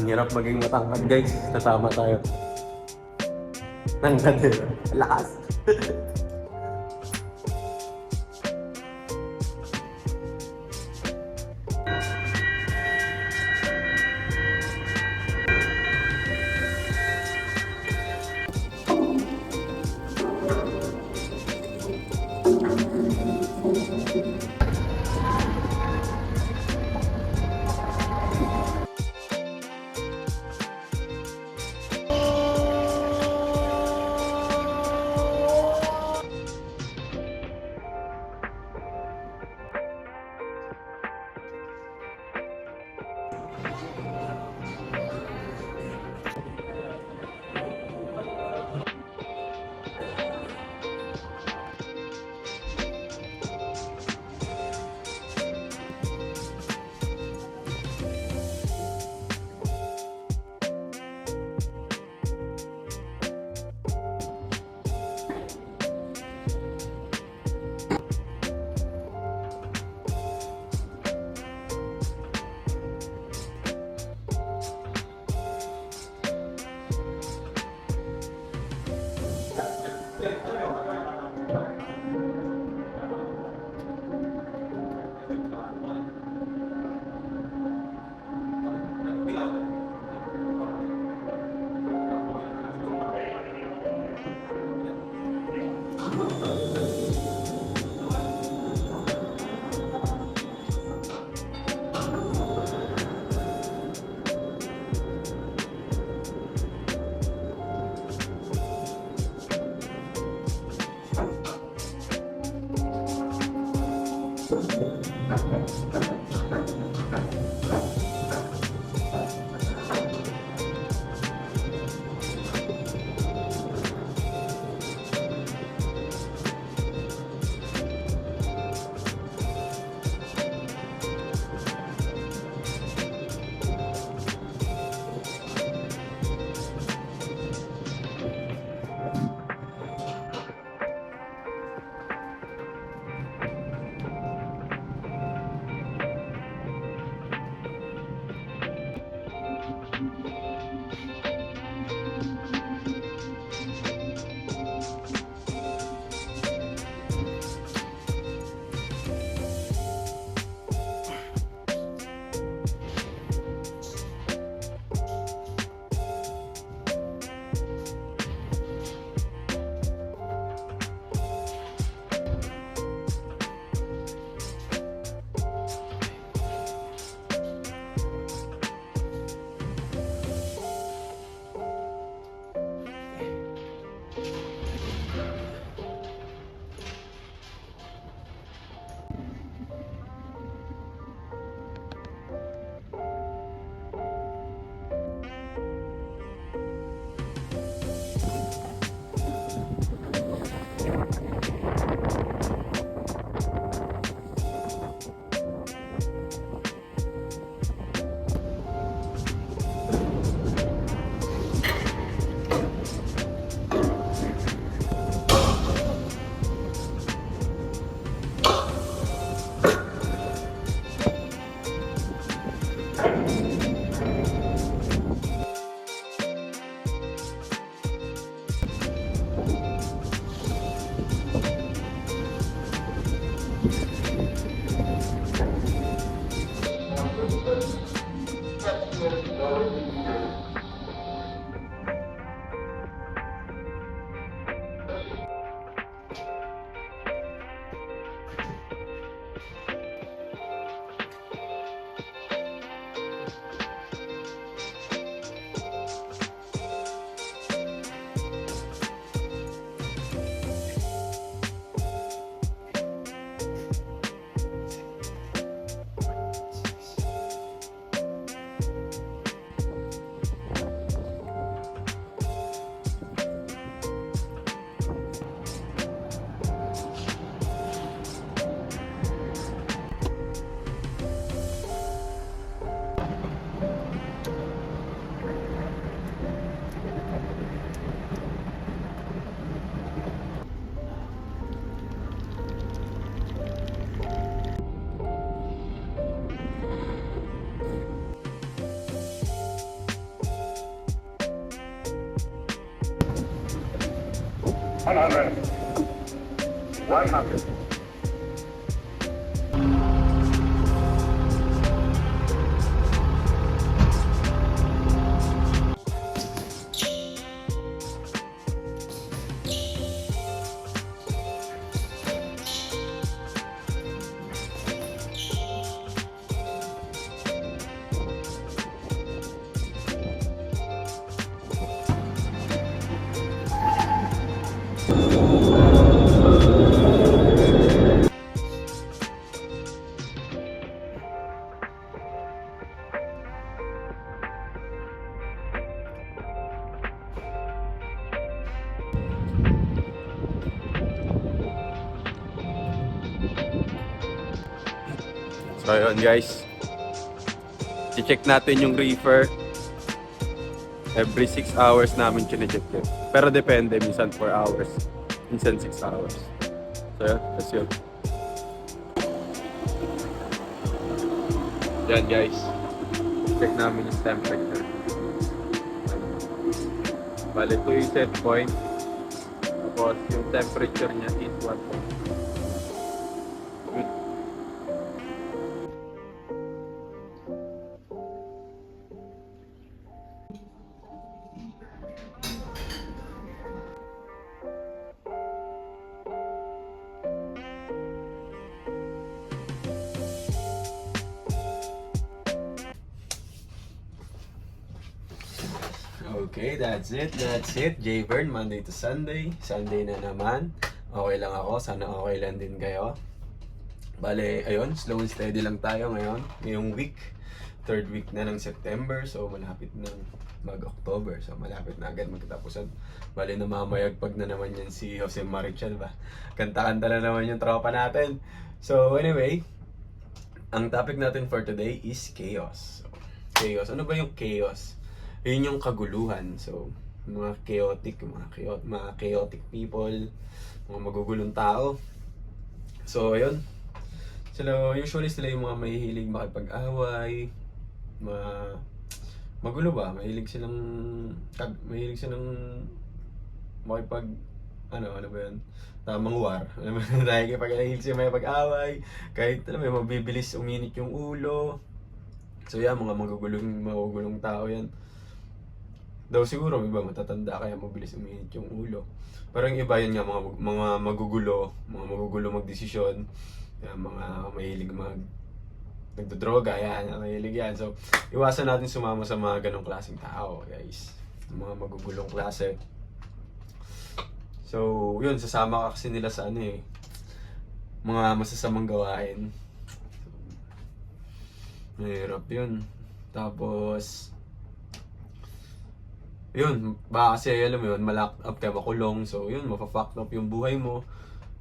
Ang hirap maging matangkad guys. Tatama tayo. Tangkad yun. Lakas. 100, 100. So yun guys, i-check natin yung reefer. Every 6 hours namin chine-check yun. Pero depende, minsan 4 hours, minsan 6 hours. So yun, that's yun. Yan guys, check namin yung temperature. Bale, ito yung set point. Tapos yung temperature niya is 1. Okay, that's it. That's it. J-Burn, Monday to Sunday. Sunday na naman. Okay lang ako. Sana okay lang din kayo. Bale, ayun. Slow and steady lang tayo ngayon. Ngayong week. Third week na ng September. So, malapit na mag-October. So, malapit na agad magkatapusan. Bale, namamayagpag na naman yan si Jose Marichal ba? Kanta-kanta na naman yung tropa natin. So, anyway. Ang topic natin for today is chaos. So, chaos. Ano ba yung chaos? Yun yung kaguluhan. So, mga chaotic people, mga magugulong tao. So, ayun. So, usually sila yung mga mahihilig makipag-away, magulo ba? Mahilig silang makipag, ano ba yun? Tamang war. Dahil kapag mahilig sila makipag-away, kahit alam mo, mabibilis uminit yung ulo. So, yan, mga magugulong tao yan. Daw siguro may iba matatanda kaya mabilis uminit yung ulo. Pero yung iba yun nga mga magugulo magdesisyon, mga mahilig nagdodroga, yan, mahilig yan. So, iwasan natin sumama sa mga ganong klaseng tao, guys. Mga magugulong klase. So, yun, sasama ka kasi nila sa mga masasamang gawain. Mahirap yun. Tapos, yun, baka kasi alam mo yun, ma-lock up ka, makulong. So yun, mafa-fuck up yung buhay mo.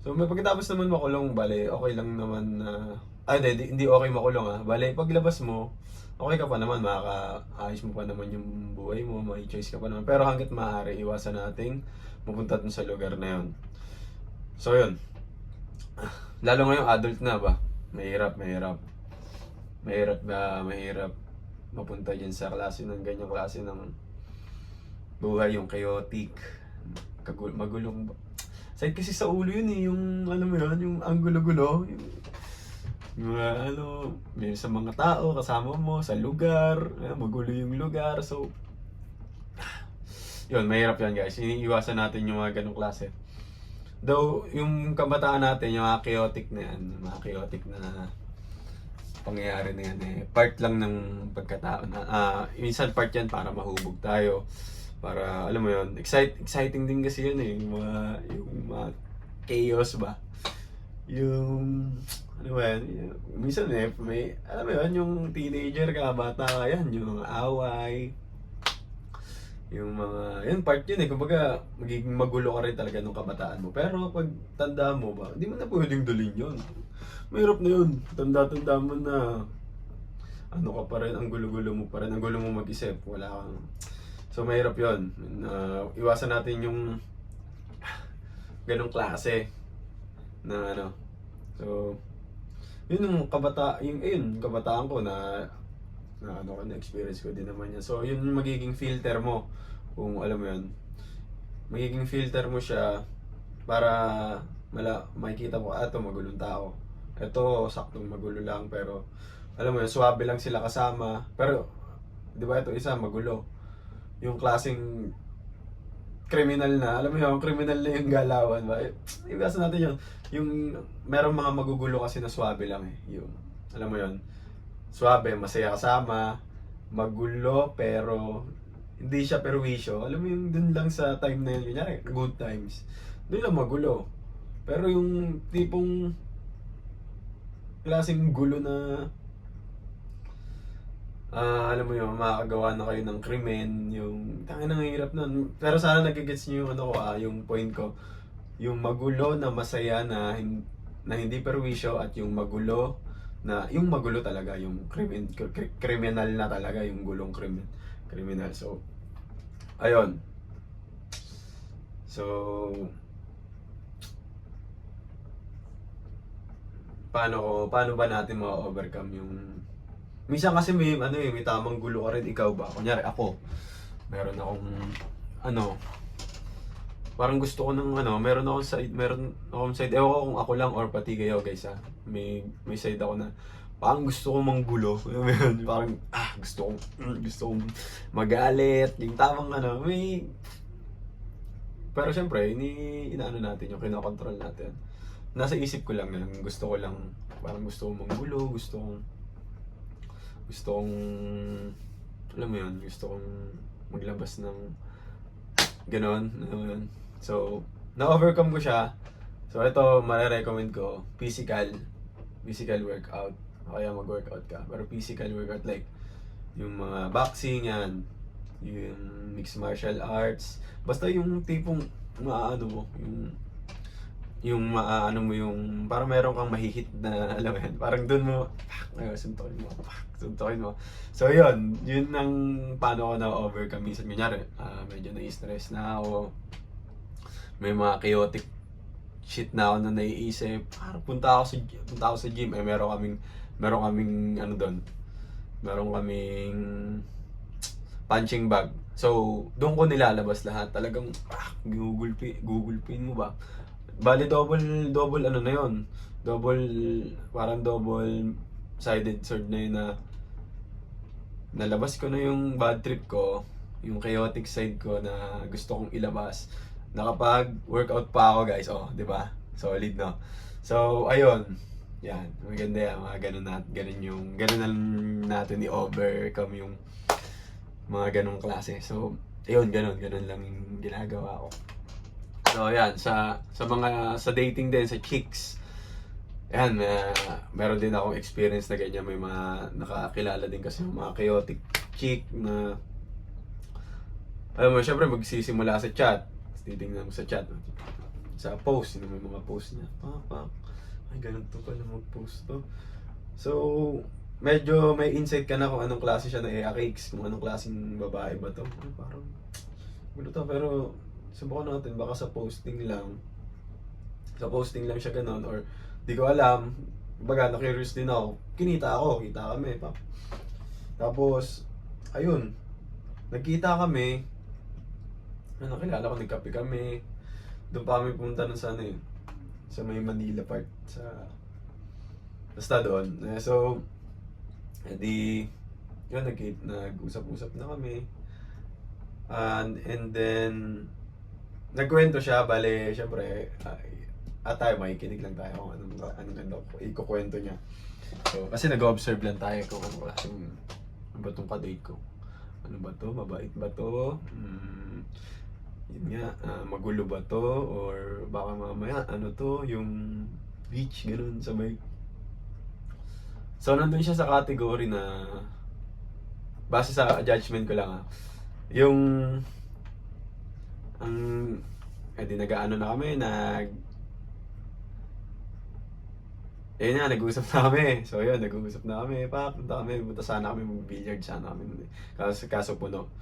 So may pagkatapos naman makulong, bale, okay lang naman na hindi okay makulong Bale, paglabas mo, okay ka pa naman, makakaayos mo pa naman yung buhay mo, may choice ka pa naman. Pero hanggat maaari, iwasan nating mapunta dun sa lugar na yun. So yun, lalo ngayong adult na ba, mahirap mapunta dyan sa ganyang klase ng buhay, yung chaotic, magulong. Sakit kasi sa ulo yun yung ano mo yun, yung ang gulo-gulo, yung may sa mga tao, kasama mo, sa lugar, magulo yung lugar, so, yun, mahirap yan guys, iniiwasan natin yung mga ganong klase. Though, yung kabataan natin, yung mga chaotic na yan, mga chaotic na pangyayari na yan, part lang ng pagkatao na, minsan part yan para mahubog tayo. Para, alam mo yun, exciting din kasi yun yung mga chaos ba? Yung, ano ba yan, minsan may, alam mo yun, yung teenager ka, bata ka yan, yung mga away, yung mga, yun, part yun kumbaga, magiging magulo ka rin talaga nung kabataan mo. Pero pag tanda mo ba, hindi mo na pwedeng dulin yun. Mahirap na yun, tanda mo na, ano ka pa rin, ang gulo-gulo mo pa rin, ang gulo mo mag-isip, wala kang. So, mahirap yun. Iwasan natin yung ganong klase na So, yun yung kabataan ko na experience ko din naman yan. So, yun yung magiging filter mo. Kung alam mo yun, magiging filter mo siya para makikita mo, ito magulong tao. Ito, saktong magulo lang, pero alam mo yun, swabe lang sila kasama. Pero, di ba ito isa, magulo. Yung klaseng kriminal na, alam mo yun, kriminal na yung galawan ba? Iwasan natin yun. Yung, merong mga magugulo kasi na swabe lang eh. Yung, alam mo yun, swabe, masaya kasama, magulo, pero hindi siya perwisyo. Alam mo yung dun lang sa time na yun, kunyari, good times. Dun lang magulo. Pero yung tipong klaseng gulo na alam mo yun, makakagawa na kayo ng krimen, yung tangin ang hirap nun. Pero sana nagigets niyo yung ano ko, yung point ko. Yung magulo na masaya na, na hindi perwisyo at yung magulo na, yung magulo talaga, yung kriminal na talaga, yung gulong kriminal. So, ayun. So, paano ba natin ma-overcome yung minsan kasi may may tamang gulo ka rin, ikaw ba? Kunyari ako, meron akong parang gusto ko ng meron akong side, ewan ko kung ako lang or pati kayo guys ha. May side ako na parang gusto ko manggulo. Parang gusto kong magalit, yung tamang may pero syempre, inaano natin yung kinokontrol natin. Nasa isip ko lang na gusto ko lang, parang gusto kong manggulo, gusto kong alam mo yun, gusto kong maglabas ng ganon, so na-overcome ko siya. So ito, mare-recommend ko physical workout, o kaya mag-workout ka, pero physical workout like yung mga boxing yan, yung mixed martial arts, basta yung tipong maaano mo, yung maaano mo yung parang meron kang mahihit na alam mo yan, parang dun mo suntukin mo. So yun ang paano ko na-overcome minsan. Kunyari, medyo na-stress na ako, may mga chaotic shit na ako na naiisip, parang punta ako sa gym, meron kaming doon, meron kaming punching bag. So doon ko nilalabas lahat, talagang gugulpin mo ba. Bali double na yun. Parang double sided sword na yun, na nalabas ko na yung bad trip ko, yung chaotic side ko na gusto kong ilabas. Nakapag-workout pa ako guys, di ba? Solid, no? So, ayun. Yan, maganda yan, mga ganun na natin i-overcome yung mga ganung klase. So, ayun, ganun lang yung ginagawa ko. So, yan, sa dating din, sa chicks, yan, meron din akong experience na ganyan. May mga nakakilala din kasi mga chaotic chick na, alam mo, syempre magsisimula sa chat, titingnan mo sa chat, sa post, may mga post niya, ay ganun to pala mag-post to. So, medyo may insight ka na kung anong klase siya na kung anong klaseng babae ba to. Parang, gulo to, pero subukan natin, baka sa posting lang siya ganun, or di ko alam. Baga, na-curious din ako, kita kami pa. Tapos ayun, nagkita kami, nakilala ko, nagkape kami, doon pa kami pumunta nun sa sa may Manila part, basta doon. So edi yun, nag-usap-usap na kami, and then nagkwento siya. Bale, syempre, tayo makikinig lang tayo kung anong ikukwento niya. So, kasi nag-observe lang tayo kung ano ba itong ka-date ko. Ano ba to? Mabait ba to? Yun nga, magulo ba to? Or baka mamaya, yung beach, ganun, sabay. So, nandun siya sa category na, base sa judgment ko lang yung di nag-aano na kami, nag-uusap na kami. So yun, nag-uusap na kami, punta sana kami mag-billiard, kaso puno.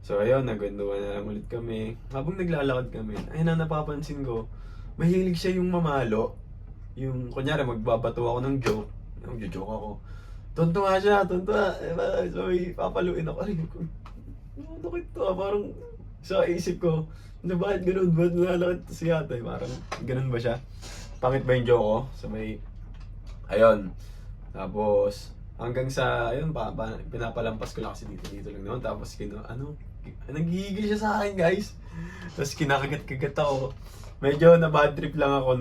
So ayun, nagkwentuhan na lang ulit kami. Habang naglalakad kami, napapansin ko, mahilig siya yung mamalo. Yung, kunyari, magbabato ako ng joke, nag-joke ako, tuntua siya. So papaluin ako, ano ito, parang So, isip ko, bakit ganun? Ba't nalalakit si ate? Parang, ganun ba siya? Pangit ba yung joke ko? So, may, ayun. Tapos, hanggang sa, ayun, pinapalampas ko lang kasi dito lang naman. Tapos, nagigigil siya sa akin, guys. Tapos, kinakagat-kagat ako. Medyo na bad trip lang ako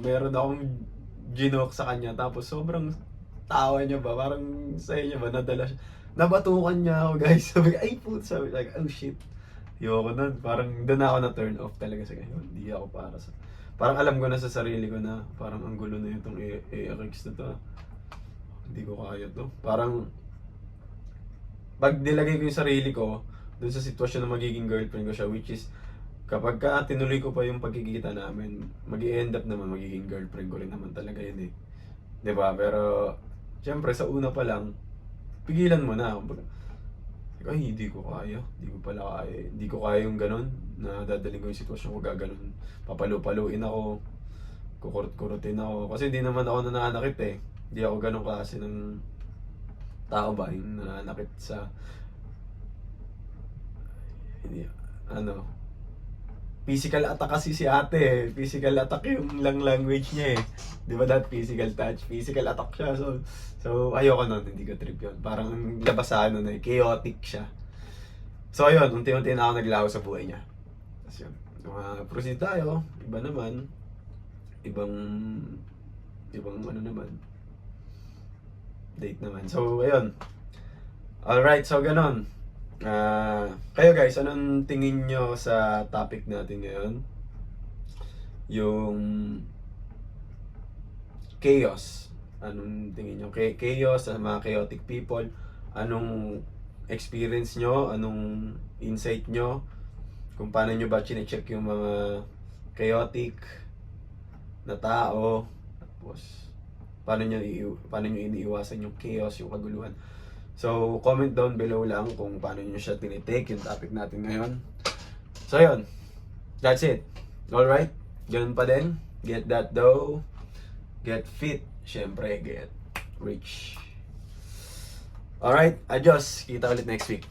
meron akong ginoke sa kanya. Tapos, sobrang tawa niya ba? Parang, sa'yo niya ba? Nadala siya. Nabatukan niya ako, guys. Sabi, ay, sabi, like, oh, shit. Ayoko nun. Parang doon ako na turn off talaga sa ganyan. Hindi ako para sa... Parang alam ko na sa sarili ko na parang ang gulo na itong ARX na to. Hindi ko kaya to. Parang pag nilagay ko yung sarili ko doon sa sitwasyon na magiging girlfriend ko siya, which is kapag tinuloy ko pa yung pagkikita namin, mag-i-end up naman magiging girlfriend ko rin naman talaga yun eh. 'Di ba? Pero syempre sa una pa lang, pigilan mo na. Ay, hindi ko kaya. Hindi ko pala kaya. Hindi ko kaya yung ganun. Na dadaling ko yung sitwasyon ko gaganon. Papalu-paluin ako. Kukurot-kurutin ako. Kasi hindi naman ako nananakit eh. Hindi ako ganun klase ng tao ba? Yung nananakit sa... Hindi, ano... Physical attack kasi si ate eh. Physical attack yung lang language niya eh. Di ba that physical touch? Physical attack siya. So ayoko nun. Hindi ko trip yun. Parang labas sa ano na eh. Chaotic siya. So ayun, unti-unti na ako naglaho sa buhay niya. Tapos yun. Proceed tayo. Iba naman. Ibang ano naman. Date naman. So ayun. Alright, so ganon. Kayo guys, anong tingin nyo sa topic natin ngayon? Yung chaos. Anong tingin nyo? Chaos, sa mga chaotic people. Anong experience nyo? Anong insight nyo? Kung paano nyo ba chinecheck yung mga chaotic na tao? Tapos, paano nyo iniiwasan yung chaos, yung kaguluhan? So, comment down below lang kung paano nyo siya tinitake, yung topic natin ngayon. So, yun. That's it. Alright? Ganun pa din. Get that dough. Get fit. Siyempre, get rich. Alright? Adios. Kita ulit next week.